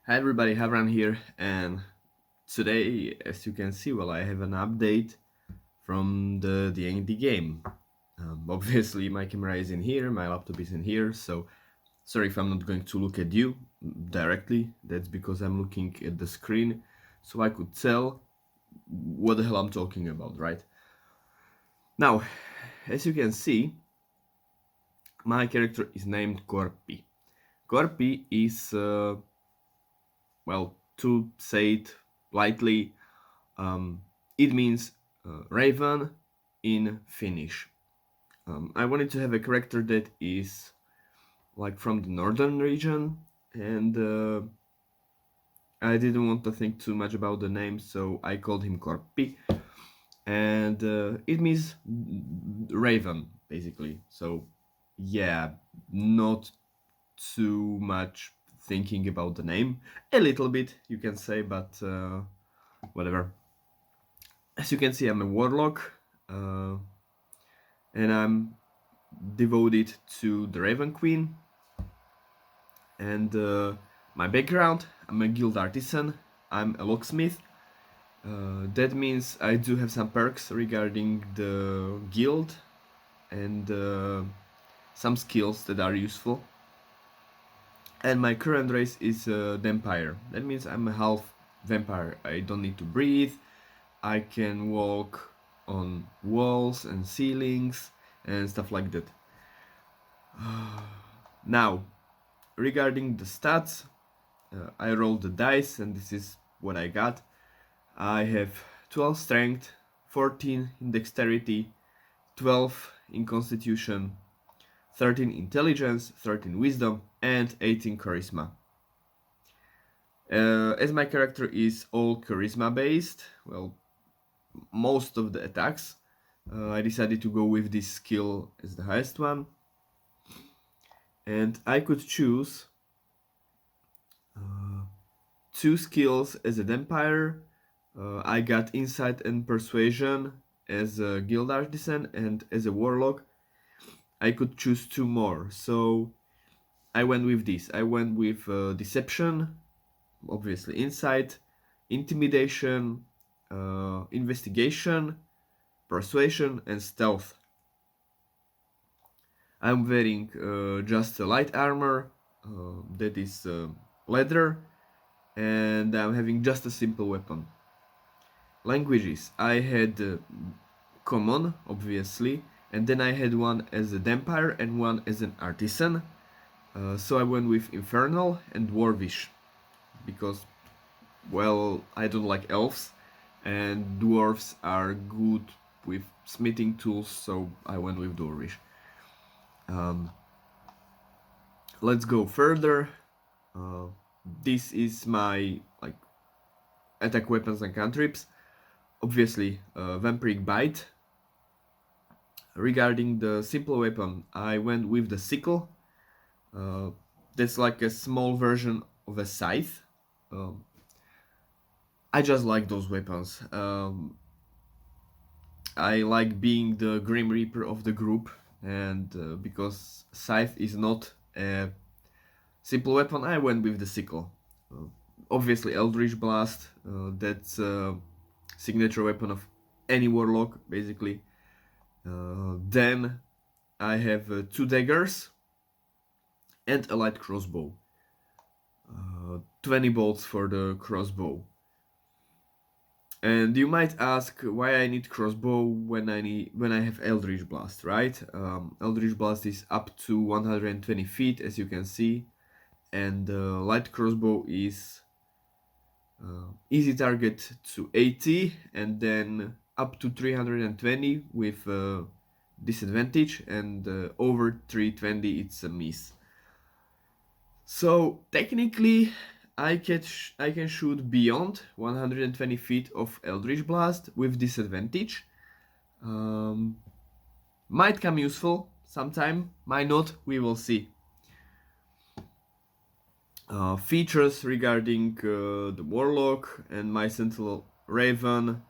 Hi everybody, Havran here, and today, as you can see, I have an update from the DnD game. Obviously, my camera is in here, my laptop is in here, so sorry if I'm not going to look at you directly. That's because I'm looking at the screen, so I could tell what the hell I'm talking about, right? Now, as you can see, my character is named Korpi. Korpi is, to say it lightly, it means raven in Finnish. I wanted to have a character that is like from the northern region, and I didn't want to think too much about the name, so I called him Korpi, and it means raven basically. So yeah, not too much thinking about the name. A little bit, you can say, but whatever. As you can see, I'm a warlock, uh, and I'm devoted to the Raven Queen. And my background, I'm a guild artisan, I'm a locksmith. That means I do have some perks regarding the guild and some skills that are useful. And my current race is a vampire. That means I'm a half vampire. I don't need to breathe. I can walk on walls and ceilings and stuff like that. Now, regarding the stats, I rolled the dice and this is what I got. I have 12 strength, 14 in dexterity, 12 in constitution, 13 intelligence, 13 wisdom, and 18 charisma. As my character is all charisma based, most of the attacks, I decided to go with this skill as the highest one. And I could choose two skills as a vampire. I got insight and persuasion as a guild artisan, and as a warlock I could choose two more. So I went with this. I went with deception, obviously insight, intimidation, investigation, persuasion, and stealth. I'm wearing just a light armor that is leather, and I'm having just a simple weapon. Languages, I had common, obviously, and then I had one as a vampire and one as an artisan. So I went with infernal and dwarvish because, I don't like elves, and dwarves are good with smithing tools, so I went with dwarvish. Let's go further. This is my attack weapons and cantrips. Obviously, vampiric bite. Regarding the simple weapon, I went with the sickle. That's like a small version of a scythe. Um, I just like those weapons. I like being the Grim Reaper of the group, and because scythe is not a simple weapon, I went with the sickle. Obviously, Eldritch Blast, that's a signature weapon of any warlock, basically. Then I have two daggers and a light crossbow. 20 bolts for the crossbow. And you might ask why I need crossbow when I have Eldritch Blast, right? Eldritch Blast is up to 120 feet, as you can see, and light crossbow is easy target to 80, and then up to 320 with disadvantage, and over 320 it's a miss. So technically, I can shoot beyond 120 feet of Eldritch Blast with disadvantage. Um, might come useful sometime, might not. We will see. Features regarding the Warlock and my Sentinel Raven.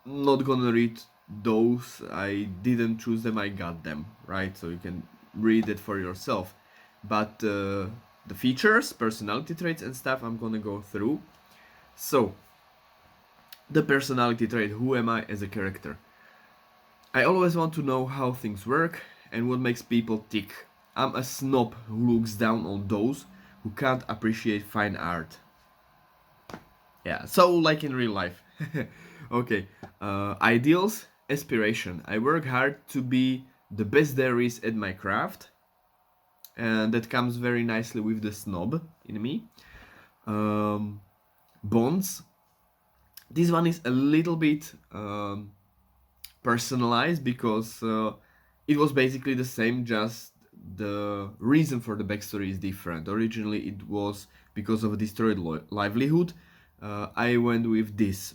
Not gonna read those. I didn't choose them. I got them, right? So you can read it for yourself. But the features, personality traits and stuff I'm gonna go through. So, the personality trait, who am I as a character? I always want to know how things work and what makes people tick. I'm a snob who looks down on those who can't appreciate fine art. Yeah, so like in real life. Okay, ideals, aspiration. I work hard to be the best there is at my craft, and that comes very nicely with the snob in me. Bonds. This one is a little bit personalized because it was basically the same, just the reason for the backstory is different. Originally, it was because of a destroyed livelihood. I went with this.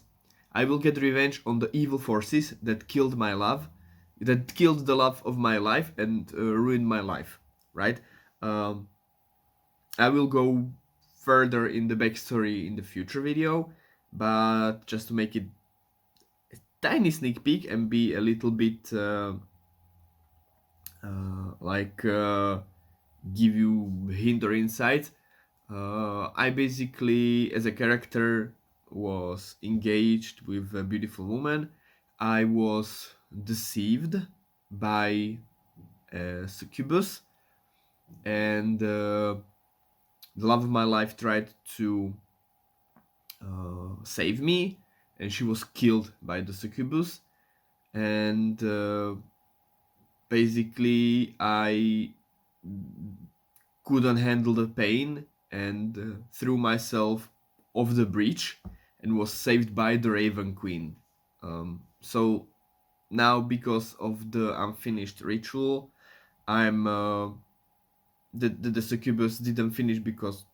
I will get revenge on the evil forces that killed my love, that killed the love of my life and ruined my life. Right? Um, I will go further in the backstory in the future video, but just to make it a tiny sneak peek and be a little bit like give you hint or insight. I basically, as a character, was engaged with a beautiful woman. I was deceived by a succubus, and the love of my life tried to save me, and she was killed by the succubus. And basically, I couldn't handle the pain and threw myself off the bridge and was saved by the Raven Queen. So now, because of the unfinished ritual, I'm the succubus didn't finish because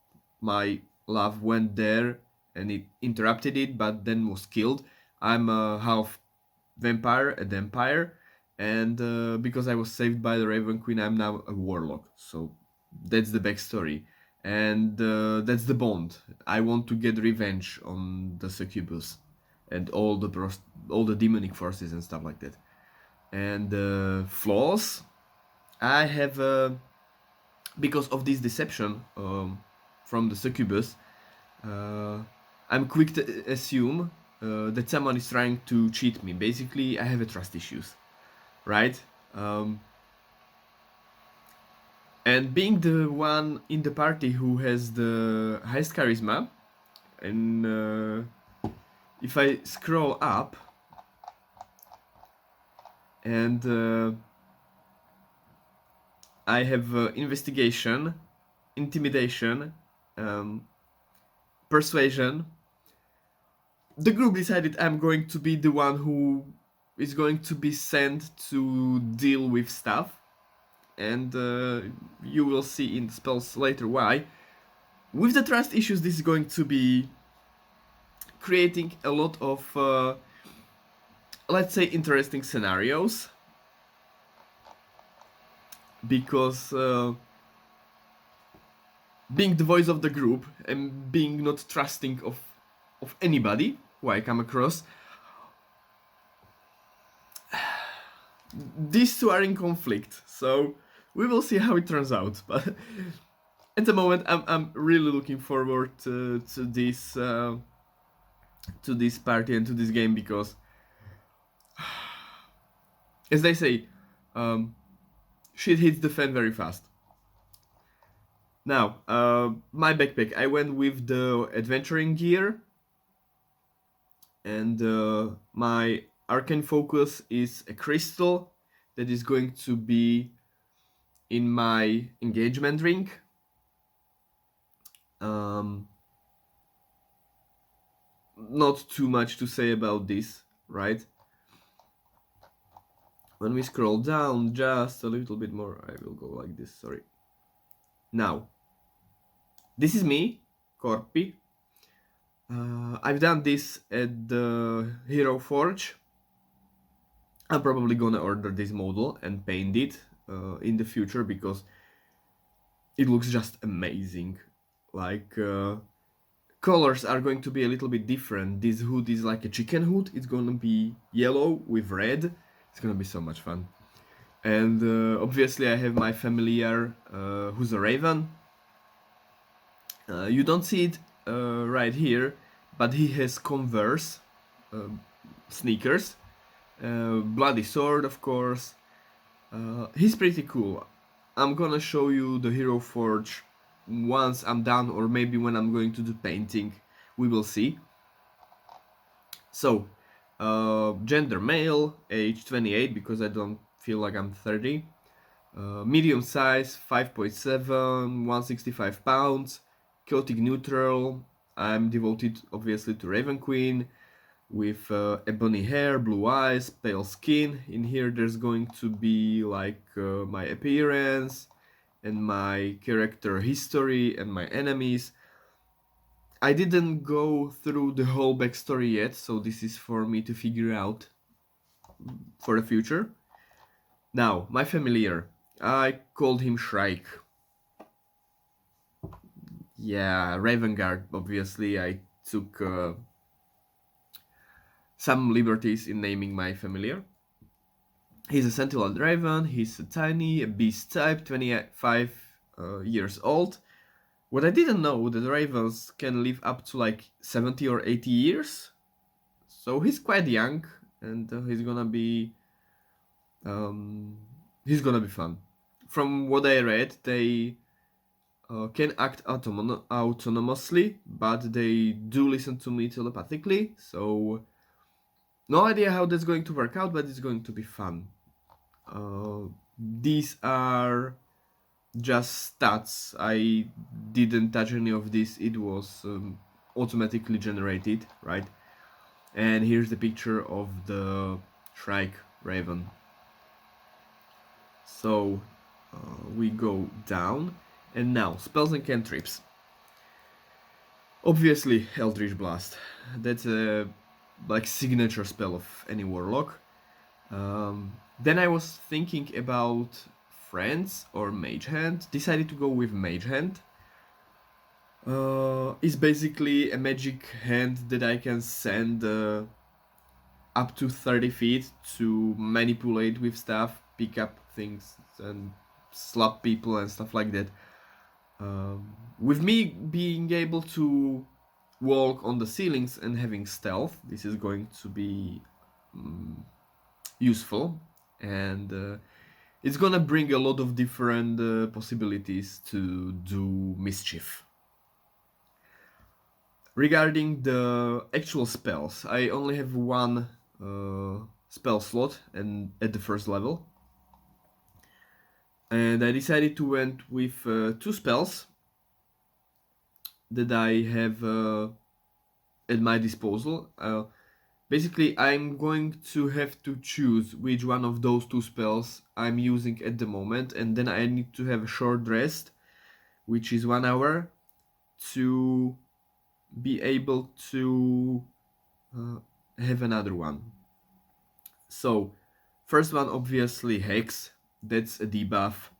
my love went there and it interrupted it, but then was killed. I'm a half vampire, a vampire, and because I was saved by the Raven Queen, I'm now a warlock. So that's the backstory, and that's the bond. I want to get revenge on the succubus and all the demonic forces and stuff like that. And flaws, I have because of this deception from the succubus. I'm quick to assume that someone is trying to cheat me. Basically, I have a trust issues, right? And being the one in the party who has the highest charisma, and if I scroll up, and I have investigation, intimidation, persuasion. The group decided I'm going to be the one who is going to be sent to deal with stuff, and you will see in the spells later why. With the trust issues, this is going to be creating a lot of, let's say, interesting scenarios, because being the voice of the group and being not trusting of anybody who I come across, these two are in conflict, so we will see how it turns out. But at the moment, I'm really looking forward to this party and to this game, because, as they say, shit hits the fan very fast. Now, my backpack, I went with the adventuring gear, and my arcane focus is a crystal that is going to be in my engagement ring. Not too much to say about this, right? When we scroll down just a little bit more, I will go like this, sorry. Now, this is me, Corpi. I've done this at the Hero Forge. I'm probably gonna order this model and paint it in the future, because it looks just amazing. Like, colors are going to be a little bit different. This hood is like a chicken hood. It's gonna be yellow with red. It's gonna be so much fun. And obviously I have my familiar, who's a raven. You don't see it right here, but he has Converse sneakers, bloody sword, of course. He's pretty cool. I'm gonna show you the Hero Forge once I'm done, or maybe when I'm going to do painting. We will see. So, gender male, age 28 because I don't feel like I'm 30. Medium size, 5.7, 165 pounds. Chaotic neutral. I'm devoted obviously to Raven Queen with ebony hair, blue eyes, pale skin. In here there's going to be like my appearance and my character history and my enemies. I didn't go through the whole backstory yet, so this is for me to figure out for the future. Now, my familiar. I called him Shrike. Yeah, Ravengard, obviously. I took some liberties in naming my familiar. He's a Sentinel Raven, he's a tiny, a beast type, 25 years old. What I didn't know that ravens can live up to like 70 or 80 years. So he's quite young, and um, he's gonna be fun. From what I read, they can act autonomously, but they do listen to me telepathically. So no idea how that's going to work out, but it's going to be fun. These are just stats. I didn't touch any of this. It was automatically generated, right? And here's the picture of the Shrike Raven. So we go down, and now spells and cantrips. Obviously, Eldritch Blast. That's a like signature spell of any warlock. Then I was thinking about Friends or Mage Hand. Decided to go with Mage Hand. It's basically a magic hand that I can send up to 30 feet to manipulate with stuff, pick up things, and slap people and stuff like that. With me being able to walk on the ceilings and having stealth, this is going to be useful, and it's gonna bring a lot of different possibilities to do mischief. Regarding the actual spells, I only have one spell slot and at the first level, and I decided to went with two spells that I have at my disposal. Basically, I'm going to have to choose which one of those two spells I'm using at the moment, and then I need to have a short rest, which is 1 hour, to be able to have another one. So, first one obviously Hex, that's a debuff.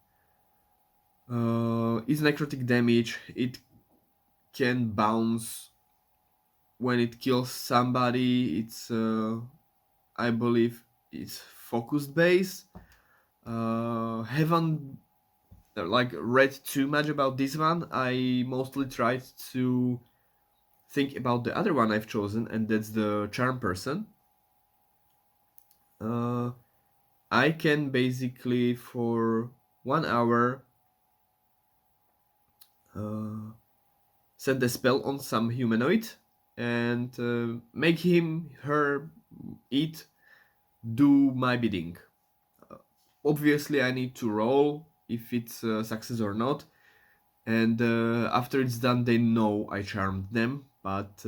It's necrotic damage, it can bounce when it kills somebody. It's I believe it's focused base. Haven't like read too much about this one. I mostly tried to think about the other one I've chosen, and that's the Charm Person. I can basically for 1 hour send a spell on some humanoid and make him, her, it do my bidding. Obviously, I need to roll if it's a success or not, and after it's done, they know I charmed them. But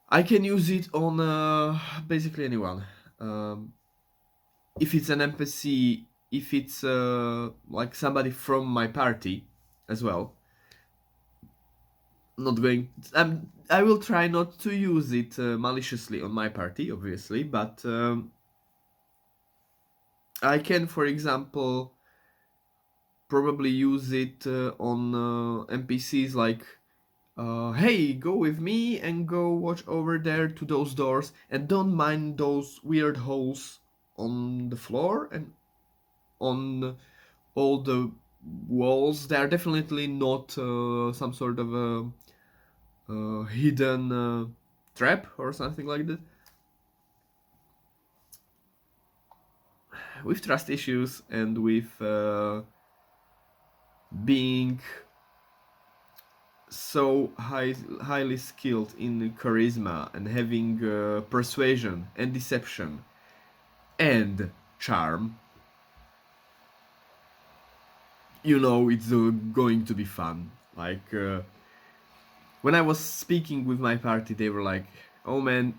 I can use it on basically anyone. If it's an NPC, if it's like somebody from my party as well. Not going. I will try not to use it maliciously on my party, obviously, but I can, for example, probably use it on NPCs like, hey, go with me and go watch over there to those doors and don't mind those weird holes on the floor and on all the walls. They are definitely not some sort of a hidden trap or something like that. With trust issues and with being so highly skilled in charisma and having persuasion and deception and charm, you know it's going to be fun. Like when I was speaking with my party, they were like, "Oh man,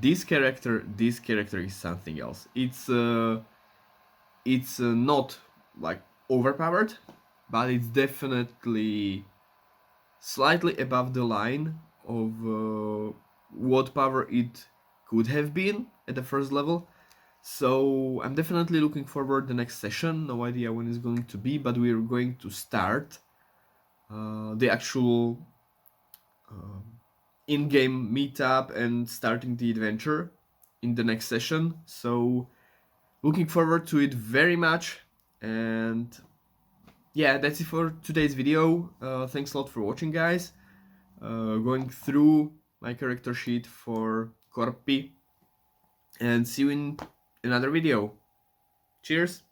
this character is something else. It's not like overpowered, but it's definitely slightly above the line of what power it could have been at the first level." So I'm definitely looking forward the next session. No idea when it's going to be, but we're going to start the actual in-game meetup and starting the adventure in the next session. So looking forward to it very much. And yeah, that's it for today's video. Thanks a lot for watching, guys. Going through my character sheet for Corpi, and see you in another video. Cheers!